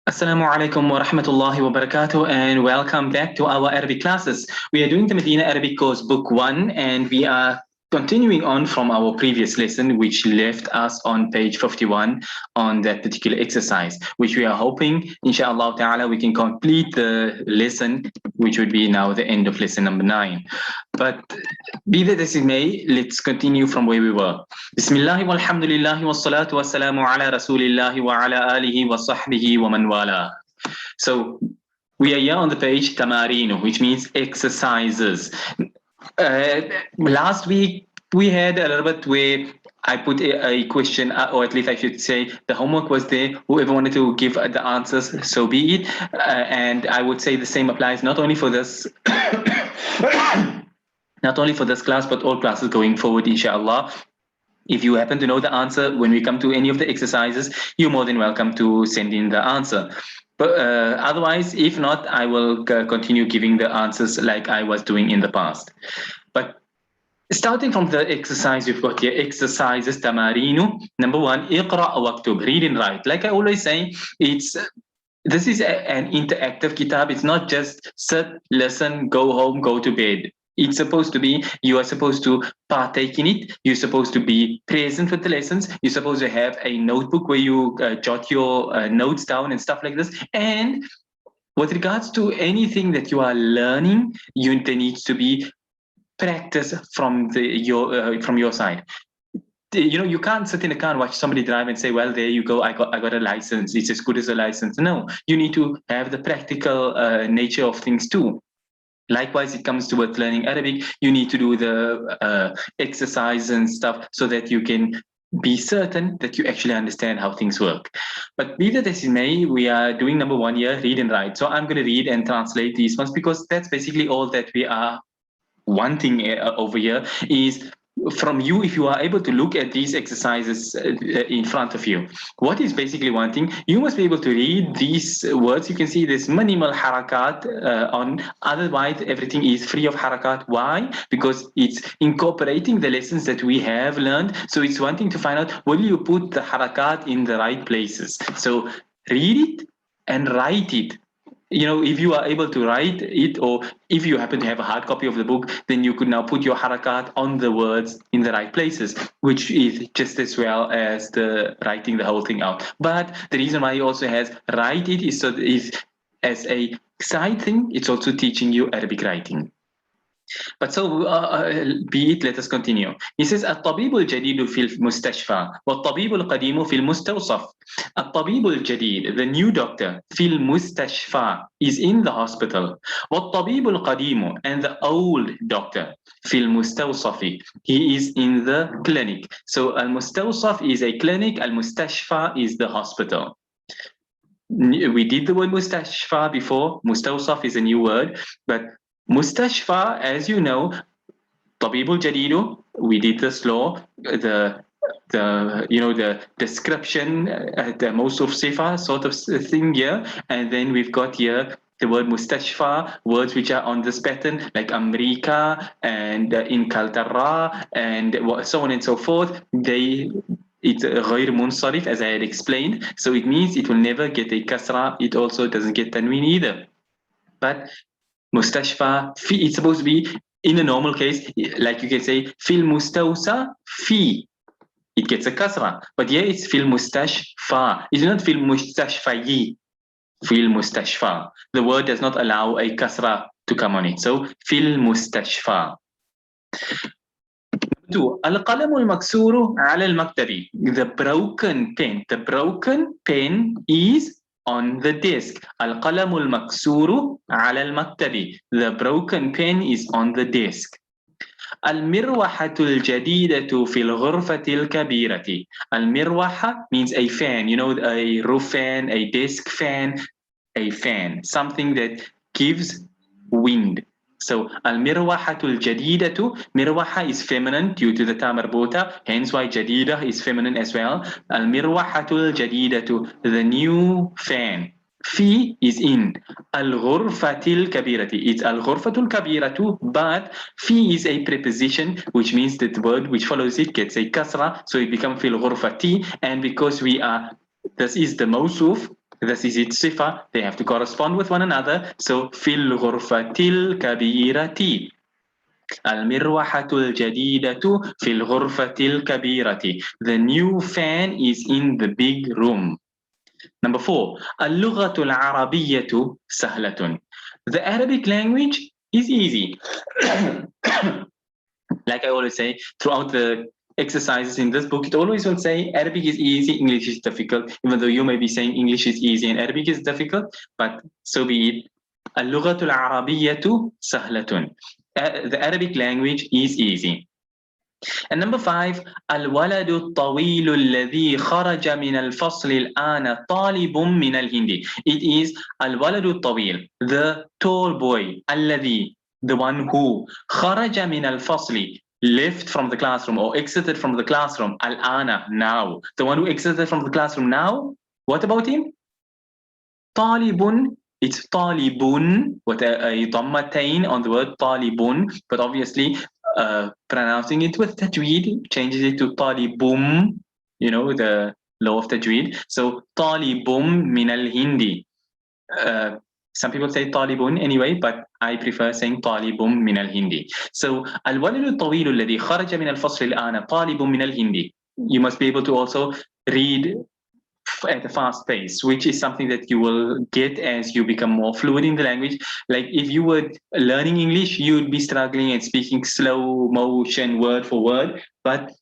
Assalamu alaikum wa rahmatullahi wa barakatuh, and welcome back to our Arabic classes. We are doing the Medina Arabic course book 1, and we are continuing on from our previous lesson, which left us on page 51 on that particular exercise, which we are hoping, inshallah ta'ala, we can complete the lesson, which would be now the end of lesson number 9. But be that as it may, let's continue from where we were. Bismillah walhamdulillah wa salatu wa salamu ala rasulillah wa ala alihi wa sahbihi wa man wala. So we are here on the page Tamarino, which means exercises. Last week we had a little bit where I put a question, or at least I should say the homework was there. Whoever wanted to give the answers, so be it. And I would say the same applies not only for this not only for this class, but all classes going forward, inshallah. If you happen to know the answer when we come to any of the exercises, you're more than welcome to send in the answer. But otherwise, if not, I will continue giving the answers like I was doing in the past. But starting from the exercise, we've got here exercises, tamarinu. Number 1, iqra waktub, read and write. Like I always say, this is an interactive kitab. It's not just sit, listen, go home, go to bed. It's supposed to be, you are supposed to partake in it. You're supposed to be present with the lessons. You're supposed to have a notebook where you jot your notes down and stuff like this. And with regards to anything that you are learning, there needs to be practice from your side. You can't sit in a car and watch somebody drive and say, well, there you go, I got a license, it's as good as a license. No, you need to have the practical nature of things too. Likewise, it comes towards learning Arabic, you need to do the exercise and stuff so that you can be certain that you actually understand how things work. But be that as it may, we are doing number 1 here, read and write. So I'm going to read and translate these ones because that's basically all that we are wanting over here is from you, if you are able to look at these exercises in front of you. What is basically wanting, you must be able to read these words. You can see this minimal harakat on, otherwise everything is free of harakat. Why? Because it's incorporating the lessons that we have learned. So it's wanting to find out, will you put the harakat in the right places? So read it and write it. If you are able to write it, or if you happen to have a hard copy of the book, then you could now put your harakat on the words in the right places, which is just as well as the writing the whole thing out. But the reason why he also has write it is as a side thing, it's also teaching you Arabic writing. But so be it, let us continue. He says الطبيب الجديد في المستشفى والطبيب القديم في المستوصف. الطبيب الجديد, the new doctor, في المستشفى, is in the hospital. والطبيب القديم, and the old doctor, في المستوصف, he is in the clinic. So المستوصف is a clinic, المستشفى is the hospital. We did the word mustashfa before. Mustawsaf is a new word, but Mustashfa, as you know, Tabibul Jadidu, we did this law, the description, the Mawsuf Sifa sort of thing here, and then we've got here the word Mustashfa, words which are on this pattern, like Amrika and in Kaltara and so on and so forth. It's غير منصرف, as I had explained, so it means it will never get a kasra. It also doesn't get tanween either. But mustashfa, it's supposed to be in a normal case, like you can say fil mustawsa fi, it gets a kasra. But here it's fil mustashfa, it's not fil mustashfayi, fil mustashfa. The word does not allow a kasra to come on it, so fil mustashfa. 2. القلم المكسور على المكتب. The broken pen. The broken pen is on the desk. القلم المكسور على المكتب. The broken pen is on the desk. المروحة الجديدة في الغرفة الكبيرة. المروحة means a fan, a roof fan, a desk fan, a fan, something that gives wind. So al-mirwahatul jadidatu, mirwaha is feminine due to the ta marbuta, hence why jadida is feminine as well. Al-mirwahatul jadidatu, the new fan. Fi is in. Al-ghurfatil kabirati, it's al-ghurfatul kabiratu, but fi is a preposition, which means that the word which follows it gets a kasra, so it becomes fil ghurfati, and because this is the mawsuf, This is its sifa. They have to correspond with one another. So fil ghurfatil kabirati. المروحة الجديدة في الغرفة الكبيرة. The new fan is in the big room. Number 4. اللغة العربية سهلة. The Arabic language is easy. Like I always say, throughout the exercises in this book, it always will say Arabic is easy, English is difficult, even though you may be saying English is easy and Arabic is difficult, but so be it. اللغة العربية سهلة. The Arabic language is easy. And number 5, الولد الطويل الذي خرج من الفصل الآن طالب من الهندي. It is الولد الطويل, the tall boy, الذي, the one who, خرج من الفصل, left from the classroom or exited from the classroom, الآن, now. The one who exited from the classroom now, what about him? طالب, it's طالبun with a ضمتين on the word طالبun, but obviously pronouncing it with tajweed changes it to talibum, you know, the law of tajweed. So talibum min al hindi. Some people say talibun anyway, but I prefer saying talibum min al hindi. So الولد الطويل الذي خرج من الفصل الآن طالب من الهندي. You must be able to also read at a fast pace, which is something that you will get as you become more fluent in the language. Like if you were learning English, you'd be struggling and speaking slow motion, word for word. But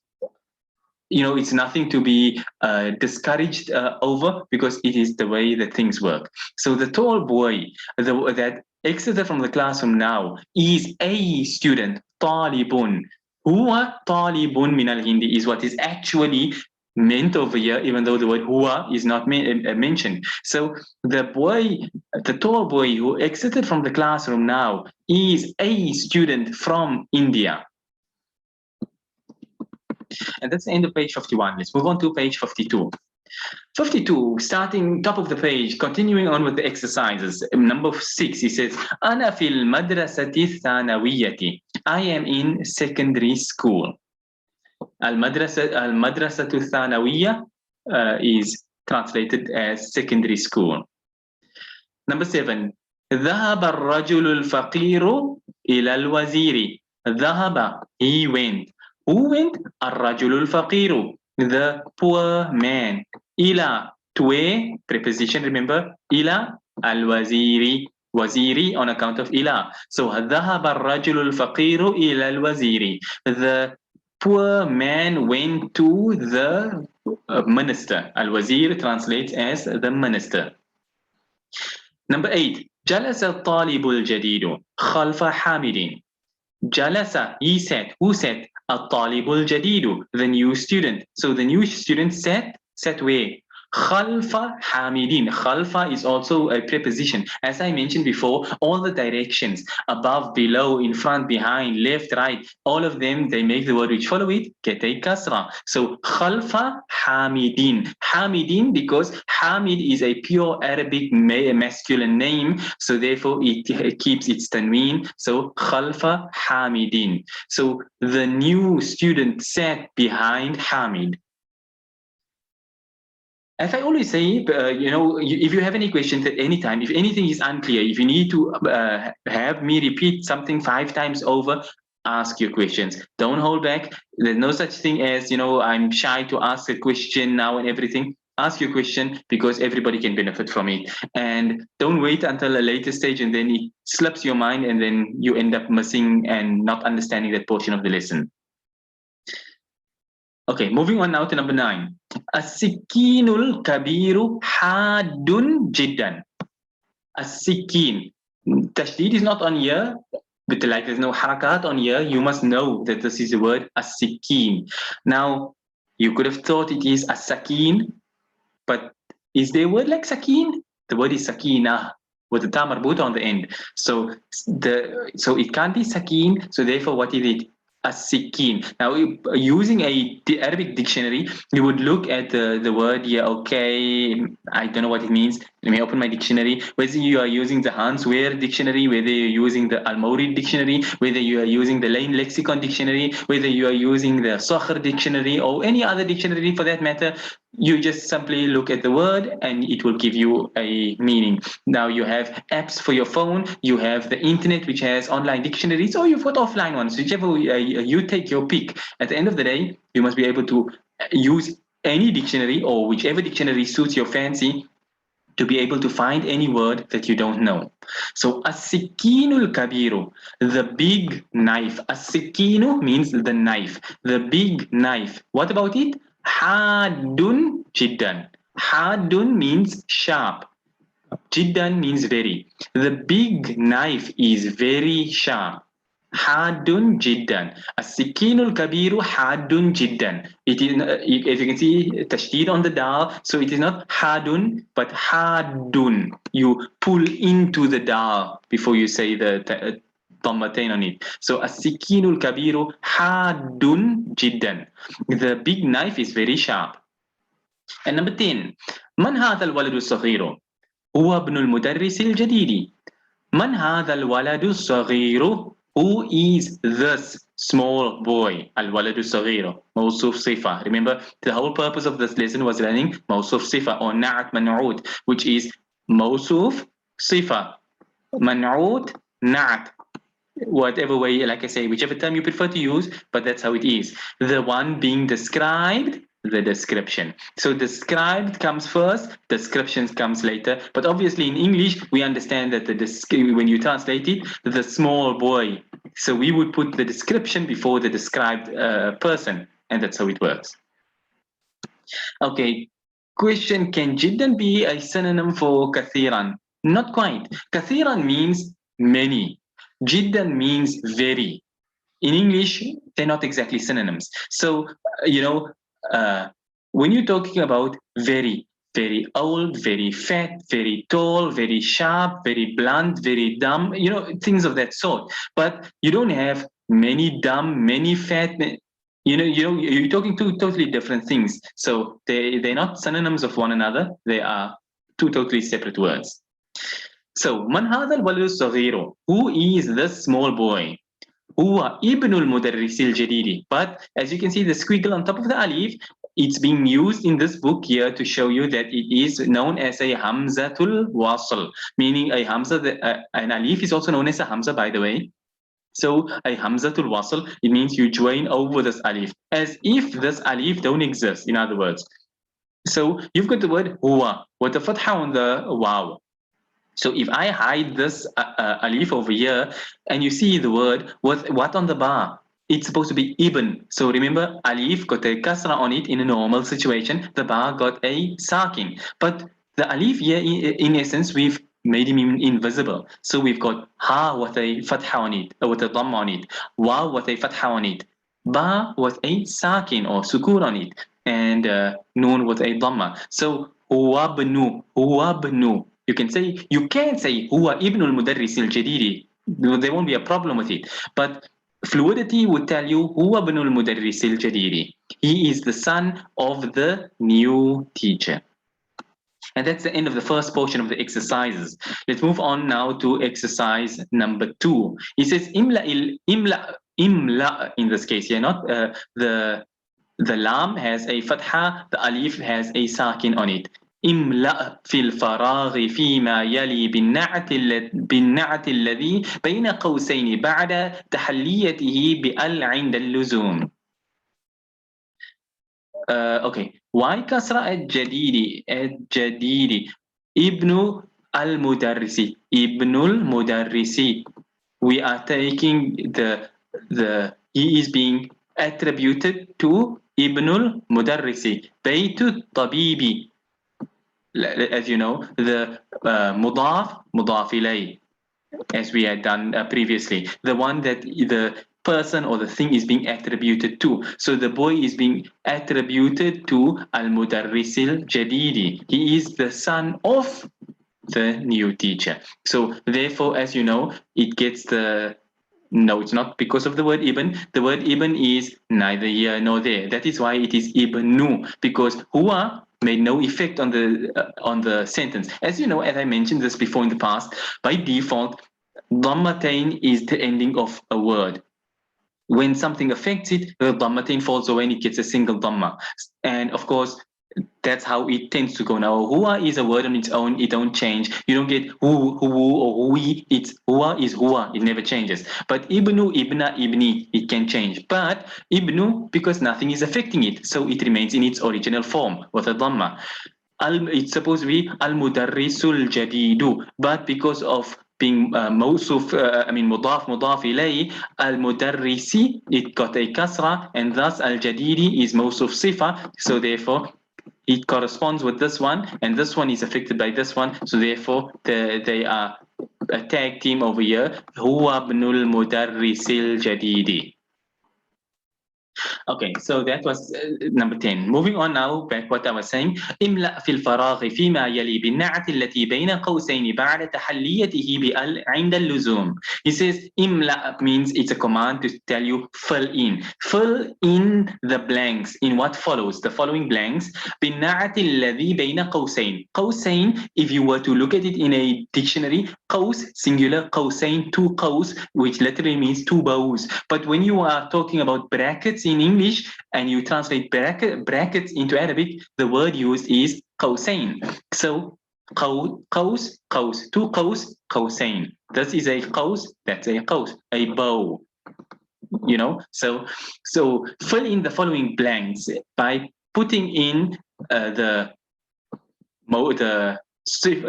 you know, it's nothing to be discouraged over, because it is the way that things work. So the tall boy that exited from the classroom now is a student, talibun. Huwa talibun min al-Hindi is what is actually meant over here, even though the word huwa is not mentioned. So the boy, the tall boy who exited from the classroom now is a student from India. And that's the end of page 51. Let's move on to page 52. 52, starting top of the page, continuing on with the exercises. Number 6, he says, أنا في المدرسة الثانوية. I am in secondary school. المدرسة الثانوية is translated as secondary school. Number 7, ذهب الرجل الفقير إلى الوزير. ذهب, he went. Who went? الرجل الفقير, the poor man. إلى, to a, preposition, remember, إلى الوزير. وزيري on account of إلى. So ذهب الرجل الفقير إلى الوزير. The poor man went to the minister. Al-Wazir translates as the minister. Number 8, جلس الطالب الجديد خلف حامد. جلس, he sat. Who sat? الطالب الجديد, the new student. So the new student sat where? خلف حامدين. خلف is also a preposition. As I mentioned before, all the directions, above, below, in front, behind, left, right, all of them, they make the word which follow it get a kasra. So خلف حامدين. حامدين, because Hamid is a pure Arabic masculine name, so therefore it keeps its tanween. So خلف حامدين. So the new student sat behind Hamid. As I always say, you know, if you have any questions at any time, if anything is unclear, if you need to have me repeat something 5 times over, ask your questions. Don't hold back. There's no such thing as, you know, I'm shy to ask a question now and everything. Ask your question, because everybody can benefit from it. And don't wait until a later stage and then it slips your mind and then you end up missing and not understanding that portion of the lesson. Okay, moving on now to number 9. السكين الكبير حاد جدا. السكين. Tashdid is not on here, but like there's no harakat on here, you must know that this is the word as-sikin. Now, you could have thought it is as-sakin, but is there a word like sakin? The word is sakina with the ta marbuta on the end. So it can't be sakin, so therefore what is it? As-sikin. Now, using a Arabic dictionary, you would look at the word here. Okay, I don't know what it means. Let me open my dictionary. Whether you are using the Hans Wehr dictionary, whether you're using the Al-Mawrid dictionary, whether you are using the Lane Lexicon dictionary, whether you are using the Sakhr dictionary or any other dictionary for that matter, you just simply look at the word and it will give you a meaning. Now you have apps for your phone, you have the internet which has online dictionaries, or you've got offline ones, whichever you take your pick. At the end of the day, you must be able to use any dictionary or whichever dictionary suits your fancy to be able to find any word that you don't know. So as-sikinul kabiru, the big knife. As-sikinu means the knife, the big knife. What about it? Hadun jiddan. Hadun means sharp. Jiddan means very. The big knife is very sharp. Hadun jiddan. As-sikinul kabiru hadun jiddan. It is, if you can see tashdid on the dal, so it is not hadun, but hadun. You pull into the dal before you say the dhammatain on it. So as-sikinul kabiru hadun jiddan. The big knife is very sharp. And number 10. من هذا الولد الصغير؟ هو ابن المدرس الجديد. من هذا الولد الصغير؟ Who is this small boy? الولد الصغير موصوف صفة. Remember, the whole purpose of this lesson was learning موصوف صفة or نعت منعوت, which is موصوف صفة, منعوت نعت. Whatever way, like I say, whichever term you prefer to use, but that's how it is. The one being described, the description. So described comes first, descriptions comes later. But obviously in English, we understand that when you translate it, the small boy. So we would put the description before the described person, and that's how it works. Okay, question, can jiddan be a synonym for kathiran? Not quite. Kathiran means many. Jiddan means very. In English, they're not exactly synonyms. So, when you're talking about very, very old, very fat, very tall, very sharp, very blunt, very dumb, things of that sort. But you don't have many dumb, many fat, you're talking two totally different things. So they're not synonyms of one another. They are two totally separate words. So, من هذا الولد الصغير? Who is this small boy? هو ابن المدرس الجديد. But as you can see, the squiggle on top of the alif, it's being used in this book here to show you that it is known as a hamzatul wasl, meaning a hamza. An alif is also known as a hamza, by the way. So a hamzatul wasl, it means you join over this alif, as if this alif don't exist. In other words, so you've got the word huwa with the fatha on the waw. So if I hide this alif over here and you see the word with what on the bar, it's supposed to be ibn. So remember, alif got a kasra on it in a normal situation. The bar got a sakin. But the alif here, in essence, we've made him invisible. So we've got ha with a fatha on it, with a dhamma on it, wa with a fatha on it, ba with a sakin or sukoon on it, and noon with a dhamma. So huwabnu. You can say huwa ibn al-mudarris al-jadidi. There won't be a problem with it. But fluidity would tell you huwa ibn al-mudarris al-jadidi. He is the son of the new teacher. And that's the end of the first portion of the exercises. Let's move on now to exercise number 2. He says imla in this case here, not the lam has a fatha, the alif has a sakin on it. املأ في الفراغ فيما يلي بالنعت الذي بين قوسين بعد تحليته بأل عند اللزوم. Okay. Why كسرة الجديد ابن المدرسي ابن المدرسي. We are taking the he is being attributed to ابن المدرسي. بيت الطبيب, as you know, the mudaf ilay, as we had done previously, the one that the person or the thing is being attributed to. So the boy is being attributed to al-mudarrisil jadidi. He is the son of the new teacher. So therefore, as you know, it gets no, it's not because of the word ibn. The word ibn is neither here nor there. That is why it is ibnu, because huwa made no effect on the sentence. As you know, as I mentioned this before in the past, by default, dhammatain is the ending of a word. When something affects it, the dhammatain falls away and it gets a single dhamma. And of course, That's how it tends to go. Now, huwa is a word on its own. It don't change. You don't get who, or hui. It's huwa is huwa. It never changes. But ibnu, ibna, ibni, it can change. But ibnu, because nothing is affecting it, so it remains in its original form with a dhamma. It's supposed to be al-mudarrisul jadidu, but because of being mawsuf, mudaf ilayhi, al-mudarrisi, it got a kasra, and thus al-jadidi is mawsuf sifa, so therefore it corresponds with this one, and this one is affected by this one, so therefore they are a tag team over here. Huwa ibnul mudarrisil jadidi. Okay, so that was number 10. Moving on now, back what I was saying. املأ في الفراغ فيما يلي بالنعت التي بين قوسين بعد تحليته بال عند اللزوم. He says املأ means it's a command to tell you fill in. Fill in the blanks in what follows. The following blanks. بالنعت الذي بين قوسين. قوسين, if you were to look at it in a dictionary, قوس singular, قوسين two قوس, which literally means two bows. But when you are talking about brackets in English and you translate brackets into Arabic, the word used is قوسين. So قوس, قوس, two قوس, قوسين. This is a قوس, that's a قوس, a bow. You know, so fill in the following blanks by putting in the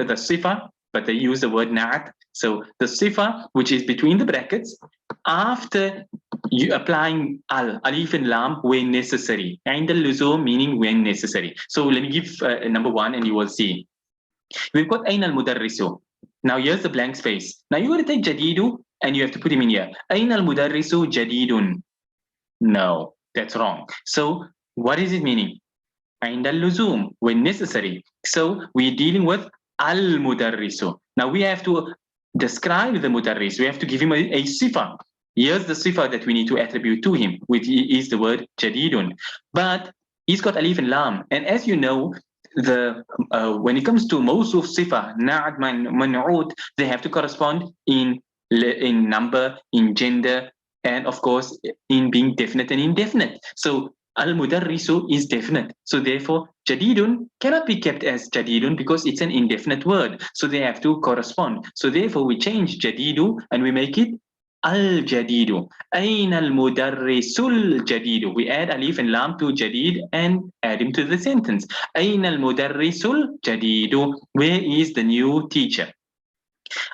sifa, but they use the word na'at. So the sifa, which is between the brackets, after you applying alif and lam when necessary, and the luzum meaning when necessary. So let me give number one, and you will see. We've got ain al mudarrisu. Now here's the blank space. Now you're going to take jadidu and you have to put him in here. Ain al mudarrisu jadidun. No, that's wrong. So what is it meaning? عند اللزوم, when necessary. So we're dealing with al-mudarrisu. Now we have to describe the mudarris. We have to give him a sifa. Here's the sifa that we need to attribute to him, which is the word jadidun. But he's got alif and lam. And as you know, when it comes to mawsuf sifa, na'at man'ud, they have to correspond in number, in gender, and of course in being definite and indefinite. So al-mudarrisu is definite. So therefore, jadidun cannot be kept as jadidun because it's an indefinite word. So they have to correspond. So therefore, we change jadidu and we make it al-jadidu. Ayn al-mudarrisul jadidu. We add alif and lam to jadid and add him to the sentence. Ayn al-mudarrisul jadidu. Where is the new teacher?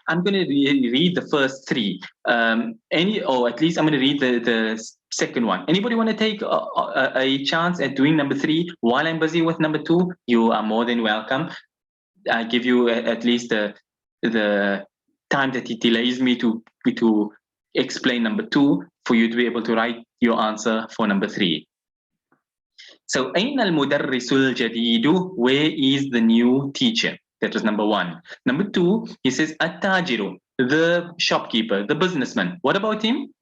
I'm going to read the first three. Or at least I'm going to read the second one. Anybody want to take a chance at doing number three while I'm busy with number two? You are more than welcome. I give you at least the time that it delays me to explain number two for you to be able to write your answer for number three. So, أين المدرس الجديد? Where is the new teacher? That was number one. Number two, he says التاجر, the shopkeeper, the businessman. What about him?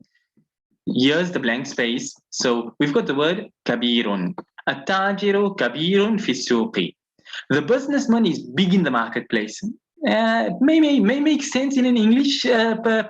Here's the blank space. So we've got the word كبير. التاجر كبير في السوق. The businessman is big in the marketplace. May make sense in an English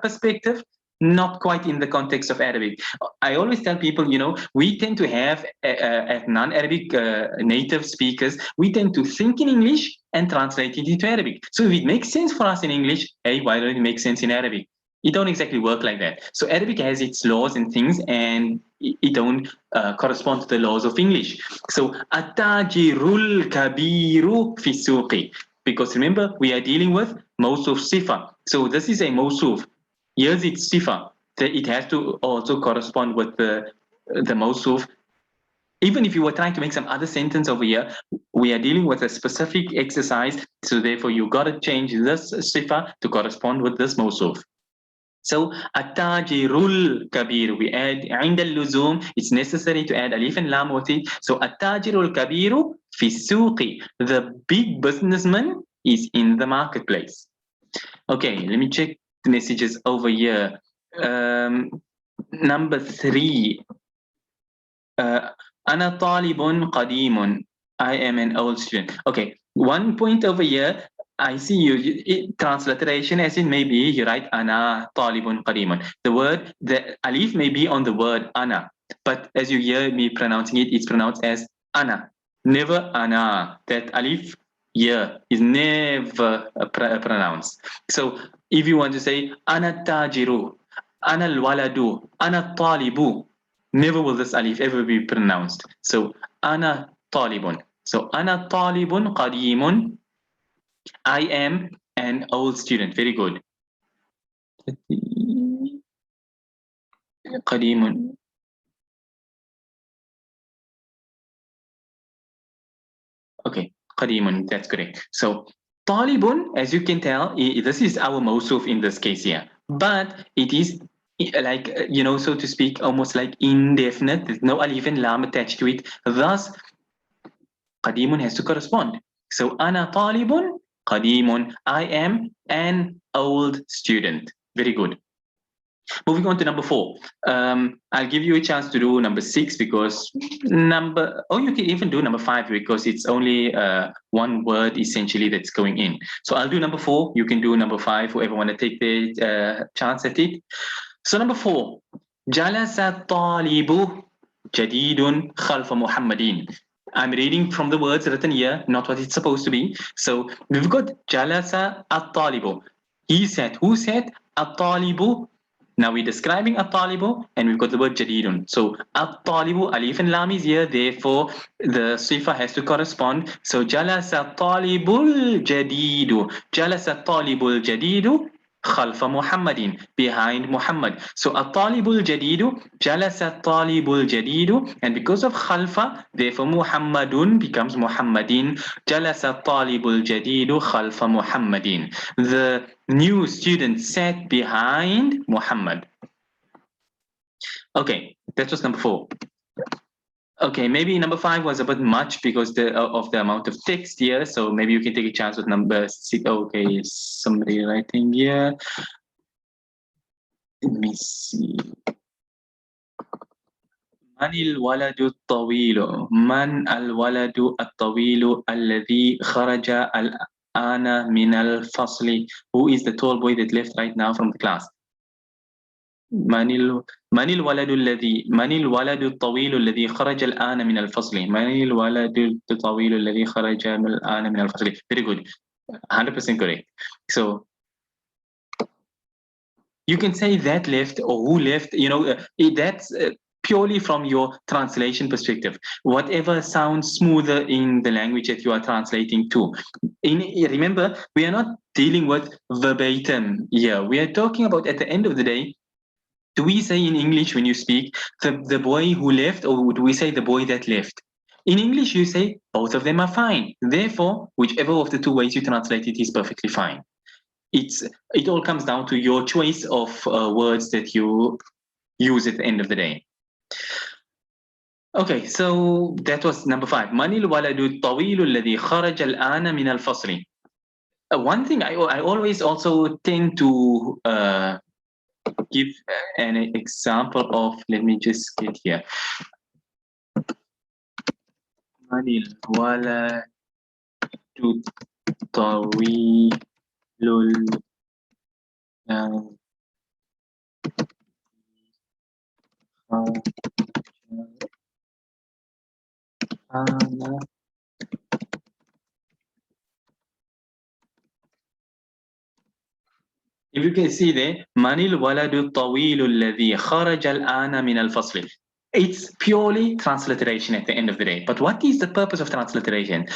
perspective, not quite in the context of Arabic. I always tell people, we tend to have, as non-Arabic native speakers, we tend to think in English and translate it into Arabic. So if it makes sense for us in English, hey, why don't it make sense in Arabic? It don't exactly work like that. So Arabic has its laws and things, and it don't correspond to the laws of English. So التاجر الكبير في السوق. Because remember, we are dealing with mawsuf sifa. So this is a mawsuf. Here's its sifa. It has to also correspond with the mawsuf. Even if you were trying to make some other sentence over here, we are dealing with a specific exercise. So therefore, you got to change this sifa to correspond with this mawsuf. So التاجر kabir, we add عند اللزوم, it's necessary to add alif and lam with it. So التاجر الكبير في السوق, the big businessman is in the marketplace. Okay, let me check the messages over here. Number three. أنا طالب قديم. I am an old student. Okay, one point over here. I see you. Transliteration, as it may be, you write ana talibun qadimun. The alif may be on the word ana, but as you hear me pronouncing it, it's pronounced as ana. Never ana. That alif is never pronounced. So if you want to say ana tajiru, ana alwaladu, ana talibu, never will this alif ever be pronounced. So ana talibun. So ana talibun qadimun. I am an old student. Very good. قديم. Okay, قديم, that's correct. So طالب, as you can tell, this is our موصوف in this case here, but it is like, so to speak, almost like indefinite. There's no alif and lam attached to it. Thus, قديم has to correspond. So أنا طالب قديم. I am an old student. Very good. Moving on to number 4. I'll give you a chance to do number 6 because you can even do number 5 because it's only one word essentially that's going in. So I'll do number 4. You can do number 5. Whoever want to take the chance at it. So number 4. جلس الطالب جديد خلف محمدين. I'm reading from the words written here, not what it's supposed to be. So we've got جلس الطالب. He said. Who said? الطالب. Now we're describing at-talibu and we've got the word jadidun. So at-talibu, alif and lam is here, therefore the sifa has to correspond. So jalasa talibul jadidu. Jalasa talibul jadidu خلف محمد, behind Muhammad. So الطالب الجديد جلس الطالب الجديد, and because of خلف, therefore محمد becomes محمد. جلس الطالب الجديد خلف محمد. The new student sat behind Muhammad. Okay, that was number 4. Okay, maybe number 5 was a bit much because of the amount of text here. So maybe you can take a chance with number 6. Okay, somebody writing here. Let me see. من الولد الطويل؟ من الولد الطويل الذي خرج الآن من الفصل? Who is the tall boy that left right now from the class? من الولد الطويل الذي خرج الآن من الفصل؟ من الولد الطويل الذي خرج الآن من الفصل؟ Very good. 100% correct. So you can say that left or who left, that's purely from your translation perspective. Whatever sounds smoother in the language that you are translating to. Remember, we are not dealing with verbatim here. We are talking about, at the end of the day, do we say in English when you speak the boy who left, or do we say the boy that left? In English, you say both of them are fine. Therefore, whichever of the two ways you translate it is perfectly fine. It all comes down to your choice of words that you use at the end of the day. Okay, so that was number 5. من الولد الطويل الذي خرج الآن من الفصل. One thing I always also tend to give an example of, let me just get here. من الولد الطويل If you can see there, من الولد الطويل الذي خرج الآن من الفصل. It's purely transliteration at the end of the day. But what is the purpose of transliteration?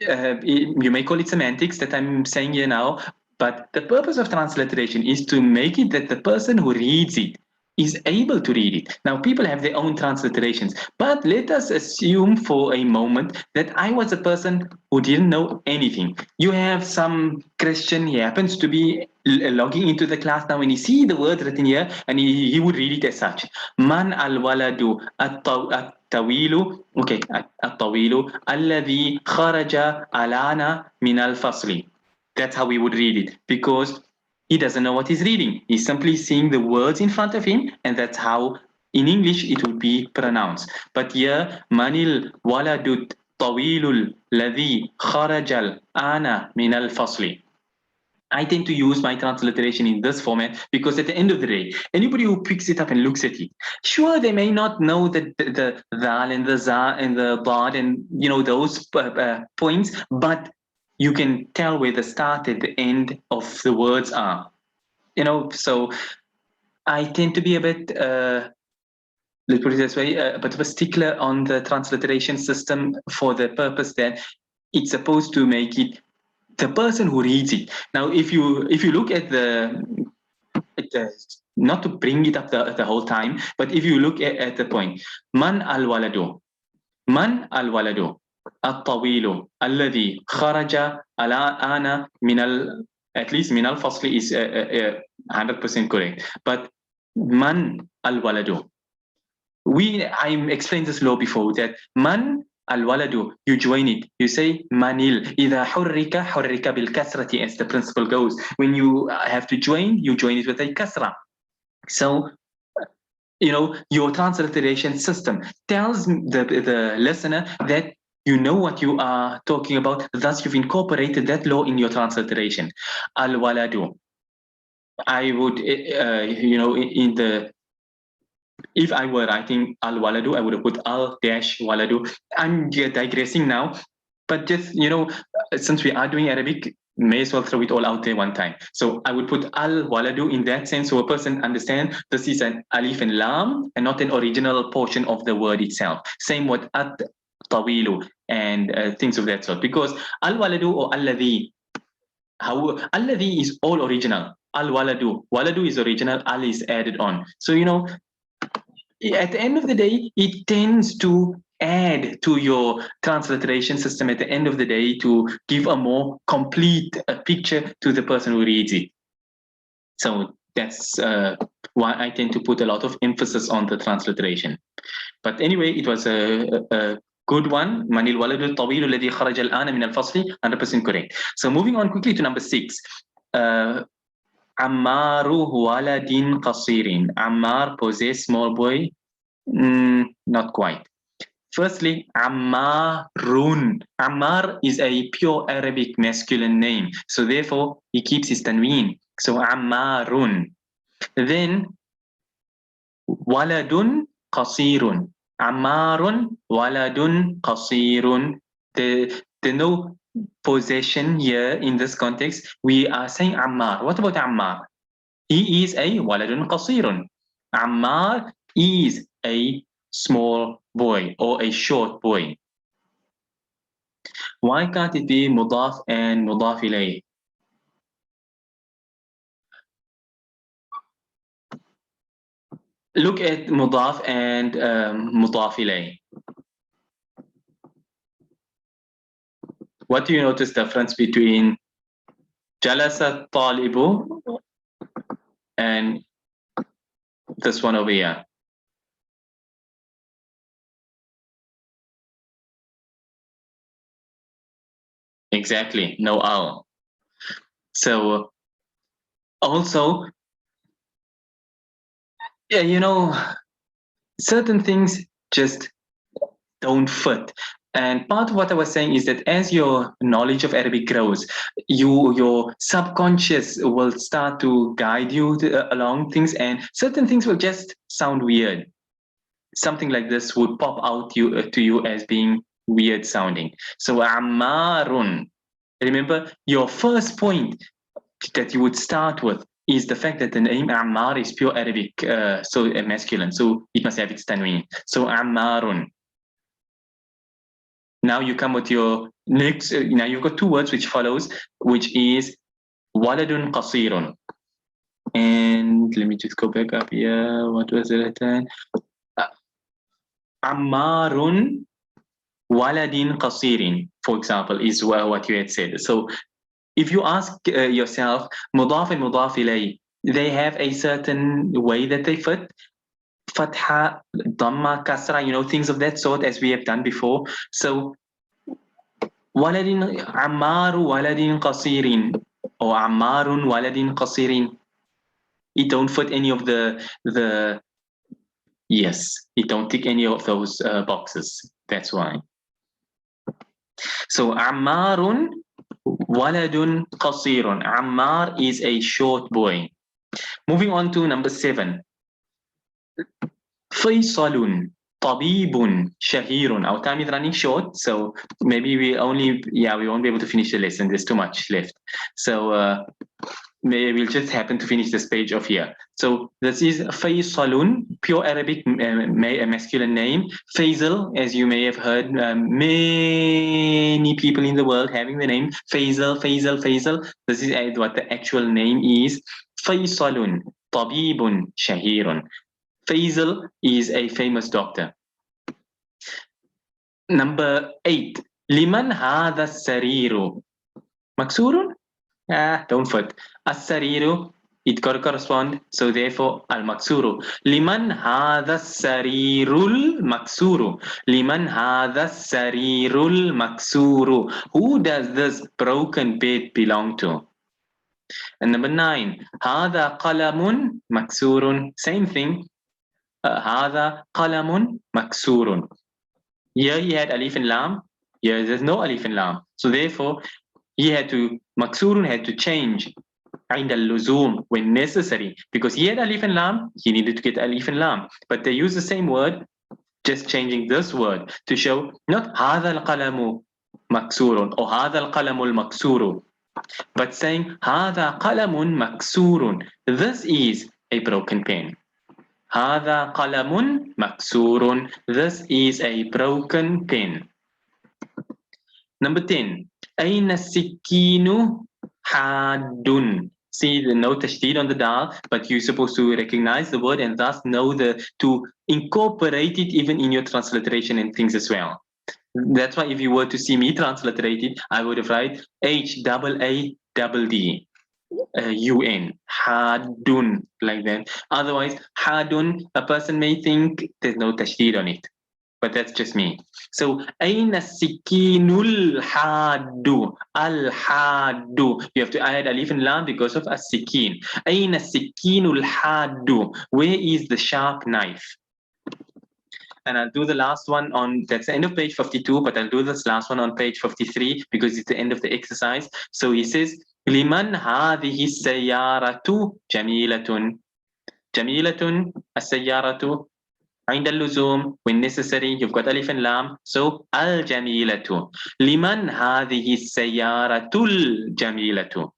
You may call it semantics that I'm saying here now, but the purpose of transliteration is to make it that the person who reads it is able to read it. Now, people have their own transliterations, but let us assume for a moment that I was a person who didn't know anything. You have some Christian, he happens to be logging into the class now and he see the word written here and he would read it as such. Man al-waladu at-tawilu, okay, at-tawilu, alladhi kharaja alana min al-fasli. That's how we would read it, because he doesn't know what he's reading. He's simply seeing the words in front of him, and that's how in English it would be pronounced. But here, manil waladut tawilul ladhi kharajal ana min al fasli. I tend to use my transliteration in this format because at the end of the day, anybody who picks it up and looks at it, sure, they may not know the dal and the za and the dad and those points, but you can tell where the start and the end of the words are. So I tend to be a bit, let's put it this way, a bit of a stickler on the transliteration system for the purpose that it's supposed to make it the person who reads it. Now, if you look at not to bring it up the whole time, but if you look at the point, man al-waladu, الطويل الذي خرج الآن at least من الفصل is 100% correct, but man al-waladu, I explained this law before, that man al-waladu, you join it, you say manil. إذا حرك بالكسرة, as the principle goes. When you have to join, you join it with a kasra. So, your transliteration system tells the listener that you know what you are talking about. Thus, you've incorporated that law in your transliteration. Al-waladu. I would, in the if I were writing al-waladu, I would have put al-waladu. I'm digressing now, but just, since we are doing Arabic, may as well throw it all out there one time. So I would put al-waladu in that sense, so a person understands this is an alif and lam and not an original portion of the word itself. Same with at-tawilu and things of that sort. Because al-waladu or al-ladhi, al-ladhi is all original. Al-waladu, waladu is original, al is added on. So, at the end of the day, it tends to add to your transliteration system at the end of the day to give a more complete picture to the person who reads it. So that's why I tend to put a lot of emphasis on the transliteration. But anyway, it was a good one. من الولد الطويل الذي خرج الآن من الفصل, 100% correct. So moving on quickly to number 6. Ammaru waladin qasirin. Ammar possess small boy? Not quite. Firstly, Ammarun. Ammar is a pure Arabic masculine name. So therefore, he keeps his tanween. So Ammarun. Then, waladun qasirun. Ammarun waladun qasirun. The no possession here in this context, we are saying Ammar. What about Ammar? He is a waladun qasirun. Ammar is a small boy or a short boy. Why can't it be mudaf and mudaf ilayh? Look at mudaf and mudaf ilayh. What do you notice the difference between jalasa talibu and this one over here? Exactly, no al. So also, yeah, certain things just don't fit. And part of what I was saying is that as your knowledge of Arabic grows, your subconscious will start to guide you along things, and certain things will just sound weird. Something like this would pop out to you as being weird sounding. So Ammarun. Remember, your first point that you would start with is the fact that the name Ammar is pure Arabic, so masculine. So it must have its tanween. So Ammarun. Now you come with your next, now you've got two words which follows, which is waladun qasirun. And let me just go back up here. What was it? Ammarun waladin qasirin, for example, is what you had said. So if you ask yourself, mudaf and mudaf ilay, they have a certain way that they fit. Fatha, Dhamma, Kasra, things of that sort, as we have done before. So, Waladin, Ammaru Waladin Qasirin, or Ammarun Waladin Qasirin. It don't fit any of the yes, it don't tick any of those boxes. That's why. So, Ammarun Waladun qasirun. Ammar is a short boy. Moving on to number 7. Faisalun. Tabibun Shahirun. Our time is running short, so maybe we won't be able to finish the lesson. There's too much left. So maybe we'll just happen to finish this page off here. So this is Faisalun, pure Arabic masculine name. Faisal, as you may have heard, many people in the world having the name Faisal, Faisal, Faisal. This is what the actual name is. Faisalun, Tabibun Shahirun. Faisal is a famous doctor. Number 8. Liman hadha sariru. Maksurun? Don't put. As-sariru, it got to correspond. So therefore, al-maksuru. Liman hadha sarirul maksuru. Liman hadha sarirul maksuru. Who does this broken bed belong to? And number 9. Hadha qalamun maksurun. Same thing. Hadha qalamun maksurun. Here he had alif and lam. Here there's no alif and lam. So therefore, Maksurun had to change عند اللزوم when necessary, because he had alif and lam, he needed to get alif and lam. But they use the same word, just changing this word to show not هذا القلم مكسور or هذا القلم المكسور, but saying هذا قلم مكسور. This is a broken pen. هذا قلم مكسور. This is a broken pen. Number 10. أين السكين حاد. See the no tashdid on the dal, but you're supposed to recognize the word and thus know to incorporate it even in your transliteration and things as well. That's why if you were to see me transliterate it, I would have write HAADD. UN, hadun, like that. Otherwise, hadun, a person may think there's no tashdid on it, but that's just me. So, aina sikinul hadu, al hadu. You have to add alif and lam because of as-sikin. Aina sikinul hadu. Where is the sharp knife? And I'll do the last one that's the end of page 52, but I'll do this last one on page 53 because it's the end of the exercise. So he says, لمن هذه السيارة جميلة. جميلة السيارة عند اللزوم when necessary you've got alif and lam, so الجميلة. لمن هذه السيارة الجميلة.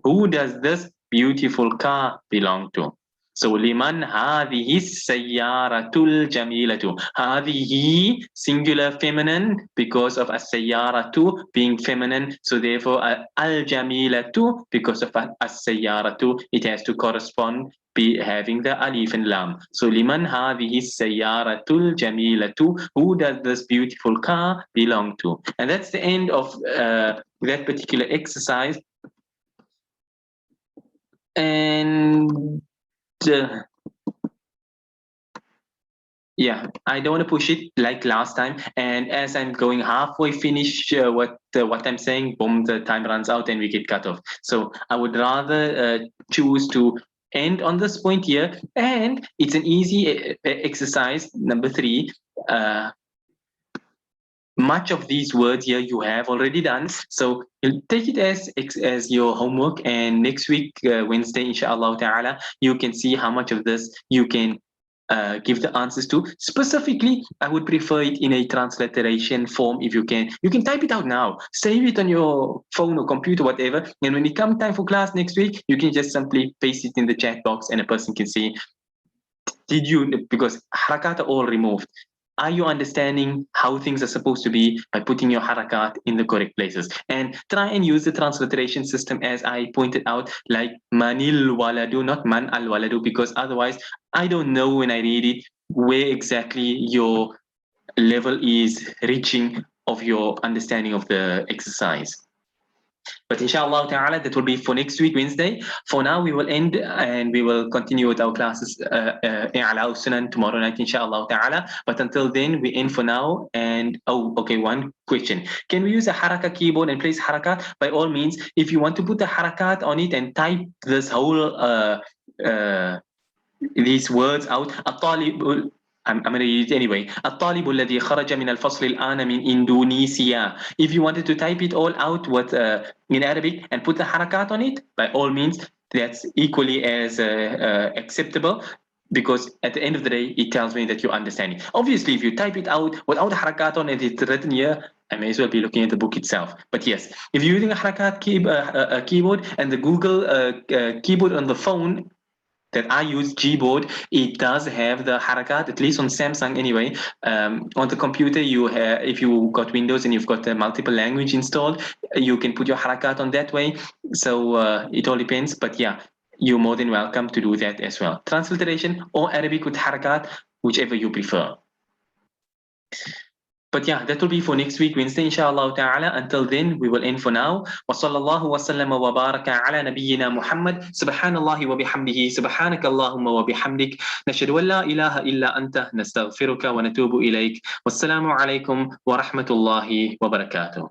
Who does this beautiful car belong to? So لمن هذه السيارة الجميلة. هذه singular feminine because of السيارة being feminine. So therefore الجميلة because of السيارة it has to correspond having the alif and lam. So لمن هذه السيارة الجميلة. Who does this beautiful car belong to? And that's the end of that particular exercise. And yeah, I don't want to push it like last time. And as I'm going halfway finish what I'm saying, boom, the time runs out and we get cut off. So I would rather choose to end on this point here. And it's an easy exercise, number 3. Much of these words here you have already done, so you'll take it as your homework, and next week Wednesday inshallah ta'ala you can see how much of this you can give the answers to. Specifically, I would prefer it in a transliteration form. If you can type it out now, save it on your phone or computer, whatever, and when it comes time for class next week you can just simply paste it in the chat box and a person can see because harakat are all removed. Are you understanding how things are supposed to be by putting your harakat in the correct places? And try and use the transliteration system as I pointed out, like manil waladu, not man al waladu, because otherwise I don't know when I read it where exactly your level is reaching of your understanding of the exercise. But inshallah ta'ala, that will be for next week, Wednesday. For now, we will end and we will continue with our classes tomorrow night, inshallah ta'ala. But until then, we end for now. And one question. Can we use a haraka keyboard and place harakat? By all means, if you want to put the harakat on it and type this whole these words out, I'm going to read it anyway. الطالب الذي خرج من الفصل الآن من إندونيسيا. If you wanted to type it all out in Arabic and put the harakat on it, by all means, that's equally as acceptable, because at the end of the day, it tells me that you understand it. Obviously, if you type it out without a harakat on it, it's written here, I may as well be looking at the book itself. But yes, if you're using a harakat keyboard and the Google keyboard on the phone that I use, Gboard, it does have the harakat, at least on Samsung anyway. On the computer, if you got Windows and you've got the multiple language installed, you can put your harakat on that way. So it all depends. But yeah, you're more than welcome to do that as well. Transliteration or Arabic with harakat, whichever you prefer. But yeah, that will be for next week, Wednesday, inshallah ta'ala. Until then, we will end for now. Wa sallallahu wa sallama wa baraka ala nabiyyina Muhammad. Subhanallahi wa bihamdihi. Subhanaka Allahumma wa bihamdik. Nashhadu an la ilaha illa anta. Nastaghfiruka wa natubu ilayk. Wassalamu alaikum wa rahmatullahi wa barakatuh.